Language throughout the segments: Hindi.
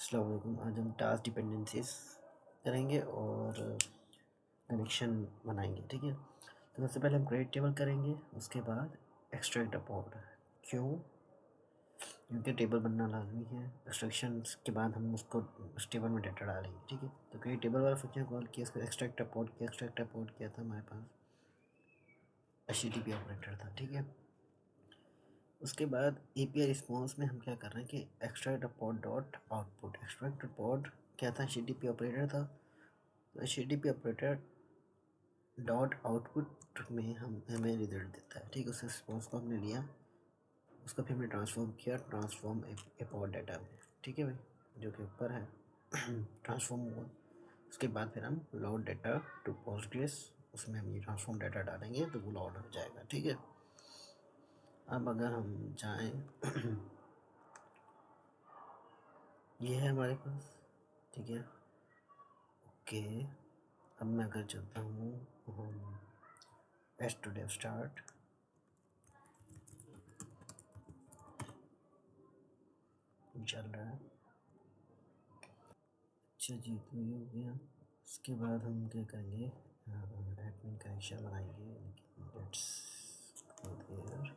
अस्सलाम वालेकुम। आज हम टास्क डिपेंडेंसीज करेंगे और कनेक्शन बनाएंगे। ठीक है, तो सबसे पहले हम क्रिएट टेबल करेंगे, उसके बाद एक्सट्रैक्ट अपॉर्ड। क्यों? क्योंकि टेबल बनना लाजमी है। एक्सट्रैक्शन के बाद हम उसको उस टेबल में डाटा डालेंगे। ठीक है, तो क्रिएट टेबल वाला फंक्शन कॉल किया, इसको एक्सट्रैक्ट अपॉर्ड किया। एक्सट्रैक्ट अपॉर्ड किया था हमारे पास HTTP ऑपरेटर था। ठीक है, उसके बाद API रिस्पॉन्स में हम क्या कर रहे हैं कि एक्सट्रैक्ट अपॉर्ड डॉट आउटपुट। एक्सट्रैक्ट अपॉर्ड क्या था? HTTP ऑपरेटर था। तो HTTP ऑपरेटर डॉट आउटपुट में हमें रिजल्ट देता है। ठीक है, उस रिस्पॉन्स को हमने लिया, उसको फिर हमने ट्रांसफॉर्म किया, ट्रांसफॉर्म अपॉर्ड डाटा में। ठीक है भाई, जो कि ऊपर है ट्रांसफॉर्म हुआ। उसके बाद फिर हम लोड डाटा टू पोस्टग्रेस, उसमें हम ये ट्रांसफॉर्म डाटा डालेंगे तो वो लोड हो जाएगा। ठीक है, अब अगर हम जाएं ये है हमारे पास। ठीक है, ओके। अब मैं अगर चलता हूँ एस टू डेव स्टार्ट, चल रहा है। अच्छा जी, तो ये हो गया। उसके बाद हम क्या करेंगे, एडमिन कनेक्शन बनाएंगे, लेकिन let's go there.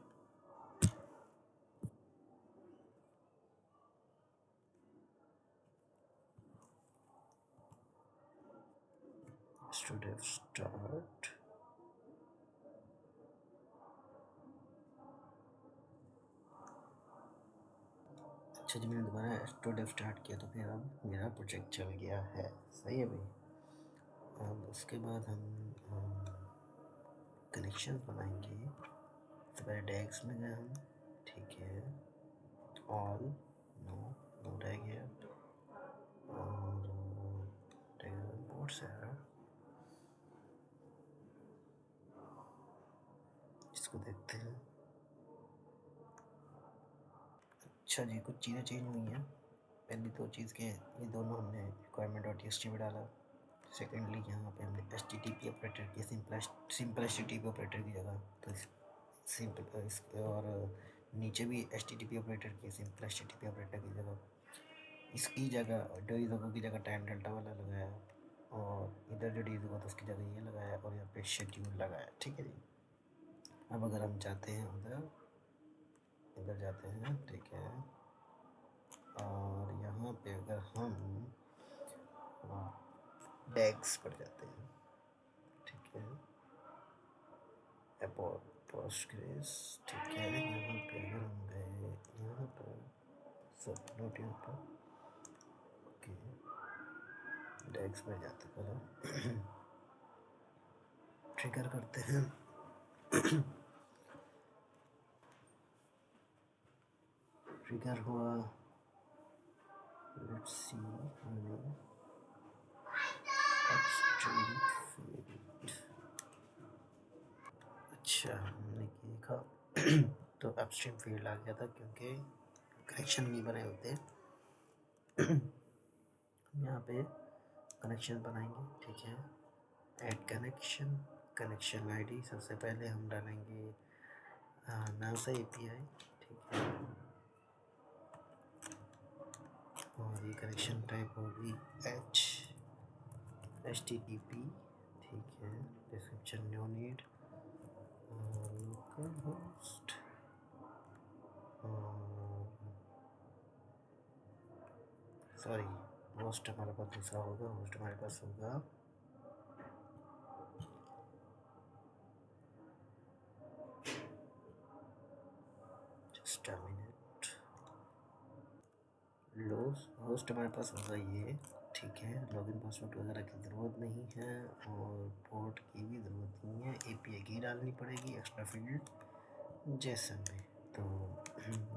Student start. अच्छा जी, मैंने दोबारा स्टूडेंट स्टार्ट किया तो फिर अब मेरा प्रोजेक्ट चल गया है। सही है भाई। अब उसके बाद हम कनेक्शन बनाएंगे। तो पहले टैग्स में गए हम। ठीक है, ऑल नो, नो रह गया। और बोर्ड से इसको देखते हैं। अच्छा जी, कुछ चीज़ें चेंज हुई हैं। पहली दो चीज़ के ये दोनों हमने रिक्वायरमेंट डॉट टीएक्सटी में डाला। सेकेंडली यहाँ पे हमने HTTP ऑपरेटर की सिंपल HTTP ऑपरेटर की जगह तो सिंपल और नीचे भी HTTP ऑपरेटर की सिंपल HTTP ऑपरेटर की जगह इसकी जगह डीजोगो की जगह टाइम डेल्टा वाला लगाया, और इधर जो डीजोगो था उसकी जगह ये लगाया, और यहाँ पे शेड्यूल लगाया। ठीक है जी। अब अगर हम जाते हैं इधर जाते हैं, ठीक है, और यहाँ पे अगर हम डैग्स पर जाते हैं, ठीक है, पोस्टग्रेस, ठीक है, यहाँ पे अगर हम गए यहाँ पर सब नोट यहाँ पर, ओके, डैग्स पर जाते पहले ट्रिगर करते हैं ट्रिगर हुआ। Let's see upstream field. अच्छा, हमने देखा तो अपस्ट्रीम फील्ड आ गया था क्योंकि कनेक्शन नहीं बने होते। यहाँ पे कनेक्शन बनाएंगे। ठीक है, ऐड कनेक्शन, कनेक्शन आईडी सबसे पहले हम डालेंगे नासा API। ठीक है, और ये कनेक्शन टाइप होगी HTTP। ठीक है, description no need, local host, sorry host हमारे पास दूसरा होगा। होस्ट हमारे पास होगा जस्ट अ मिनट, होस्ट हमारे पास होगा ये। ठीक है, लॉगिन पासवर्ड वगैरह की ज़रूरत नहीं है, और पोर्ट की भी ज़रूरत नहीं है। API की डालनी पड़ेगी एक्स्ट्रा फील्ड जेसन में। तो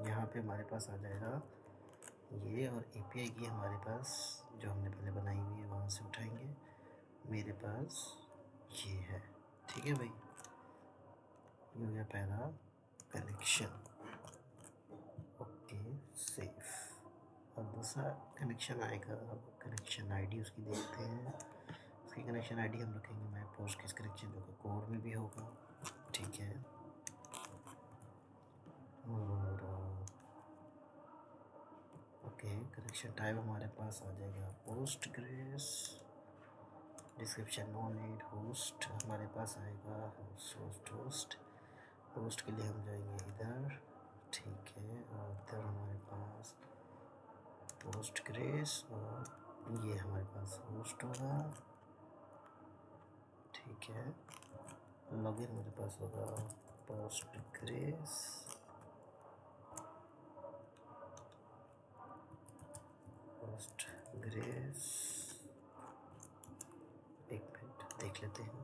यहाँ पे हमारे पास आ जाएगा ये, और API की हमारे पास जो हमने पहले बनाई हुई है वहाँ से उठाएंगे। मेरे पास ये है। ठीक है भाई, ये हो गया पहला कनेक्शन। Okay, safe. अब दूसरा कनेक्शन आएगा। अब कनेक्शन आईडी उसकी देखते हैं। उसकी कनेक्शन आईडी हम रखेंगे माई पोस्ट किस कनेक्शन, जो कि कोड में भी होगा। ठीक है, और ओके, कनेक्शन टाइप हमारे पास आ जाएगा Postgres, description no need, host हमारे पास आएगा होस्ट के लिए हम जाएंगे इधर, ठीक है, और इधर हमारे पास पोस्टग्रेस और ये हमारे पास होस्ट होगा, ठीक है। लॉगिन हमारे पास होगा पोस्टग्रेस, एक मिनट देख लेते हैं,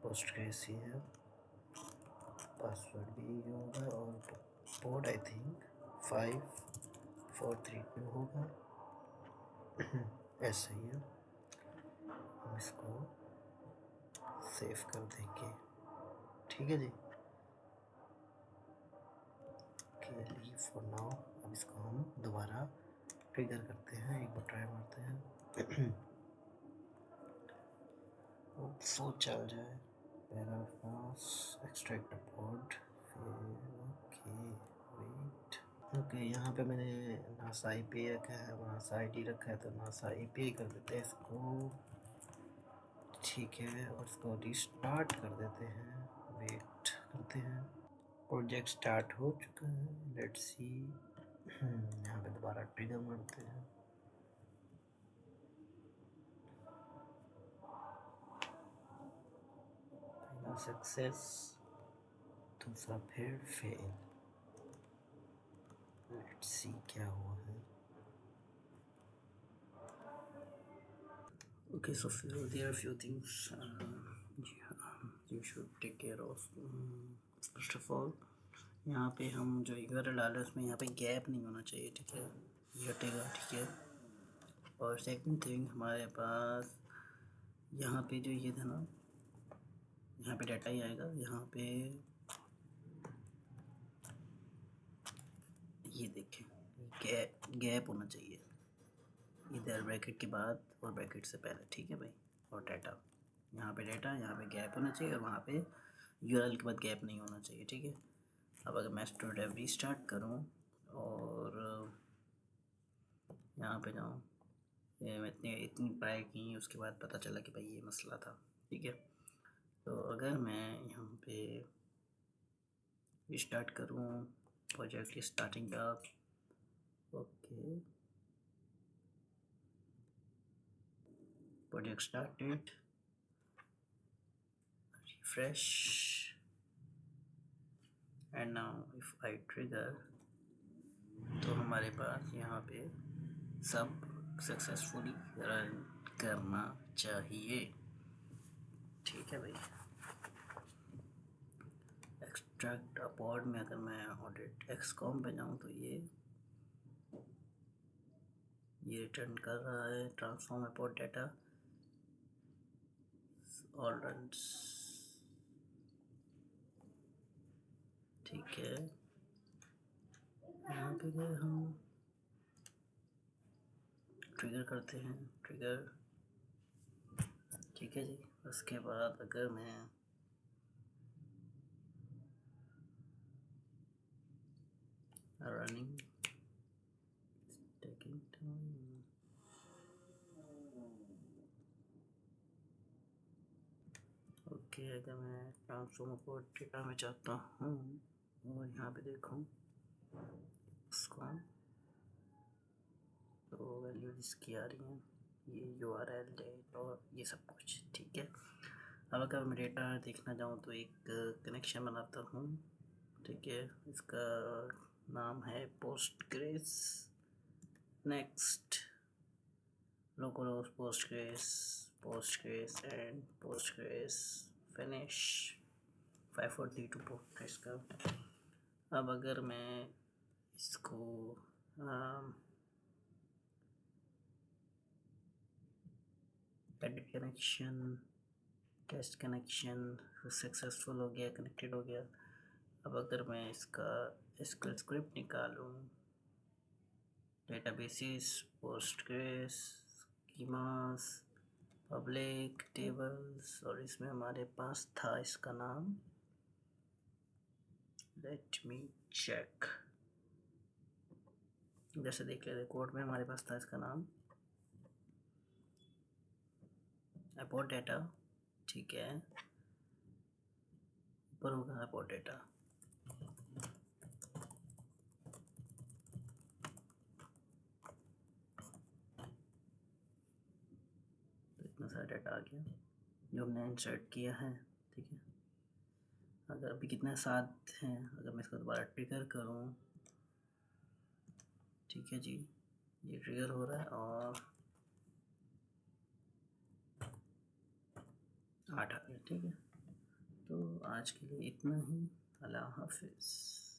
पोस्टग्रेस ही है, पासवर्ड भी ये होगा और पोर्ट आई थिंक 5432 होगा। ऐसा ही है, हम इसको सेव कर देंगे, ठीक है जी। लीव फॉर नाउ, अब इसको हम दोबारा ट्रिगर करते हैं, एक बार ट्राई मारते हैं। सो चल जाए, paragraph extract port, okay wait, okay यहाँ पे मैंने नासा आईपी रखा है, नासा आईडी रखा है, तो नासा आईपी कर देते हैं इसको, ठीक है, और इसको रिस्टार्ट कर देते हैं, वेट करते हैं, प्रोजेक्ट स्टार्ट हो चुका है, लेट्स सी, यहाँ पे दोबारा ट्रिगर मारते हैं, पहला सक्सेस, दूसरा फिर फेल, लेट्स सी क्या हुआ है। Okay, so there are few things you should take care of. First of all, यहाँ पे हम जो URL डाल रहे हैं उसमें यहाँ पे गैप नहीं होना चाहिए, ठीक है, ये हटेगा, ठीक है। और सेकंड थिंग हमारे पास यहाँ पे जो ये था ना, यहाँ पे डाटा ही आएगा, यहाँ पे ये देखें गैप होना चाहिए इधर ब्रैकेट के बाद और ब्रैकेट से पहले, ठीक है भाई। और डाटा यहाँ पे गैप होना चाहिए और वहाँ पे URL के बाद गैप नहीं होना चाहिए, ठीक है। अब अगर मैं स्टूडेंट रीस्टार्ट करूँ और यहाँ पे जाऊँ, ये मैं इतनी ट्राई की, उसके बाद पता चला कि भाई ये मसला था, ठीक है। तो अगर मैं यहाँ पे रीस्टार्ट करूँ, प्रोजेक्ट की starting up, okay, project started, refresh, and now if I trigger, तो हमारे पास यहाँ पे सब सक्सेसफुली रन करना चाहिए, ठीक है भाई। एक्सट्रैक्ट अपॉर्ड में अगर मैं ऑडिट XCOM पे जाऊँ तो ये रिटर्न कर रहा है ट्रांसफॉर्म अपॉर्ड डाटा ऑल रन्स, ठीक है। यहाँ पे गए हम ट्रिगर करते हैं, ट्रिगर, ठीक है जी। उसके बाद अगर मैं रनिंग टेकिंग टाइम, ओके, अगर मैं ट्रांसफॉर्म अपॉर्ड डेटा में चाहता हूँ और यहाँ पे देखूँ उसको, तो वैल्यू इसकी आ रही हैं, ये URL डेट और ये सब कुछ, ठीक है। अब अगर मैं डेटा देखना चाहूँ तो एक कनेक्शन बनाता हूँ, ठीक है, इसका नाम है Postgres, next, local Postgres and Postgres finish, 5432 Postgres का। अब अगर मैं इसको edit connection, test connection successful हो गया, कनेक्टेड हो गया। अब अगर मैं इसका SQL स्क्रिप्ट निकालूँ, databases, Postgres, schemas, public tables, और इसमें हमारे पास था इसका नाम, लेट मी चेक। जैसे देख लेते कोड में हमारे पास था इसका नाम अबाउट डेटा, ठीक है, ऊपर होगा अबाउट डेटा। तो इतना सारा डेटा आ गया जो हमने इंसर्ट किया है, ठीक है। अगर अभी कितना 7 हैं, अगर मैं इसको दोबारा ट्रिगर करूँ, ठीक है जी, ये ट्रिगर हो रहा है और 8 आ गया, ठीक है। तो आज के लिए इतना ही, अल्लाह हाफिज़।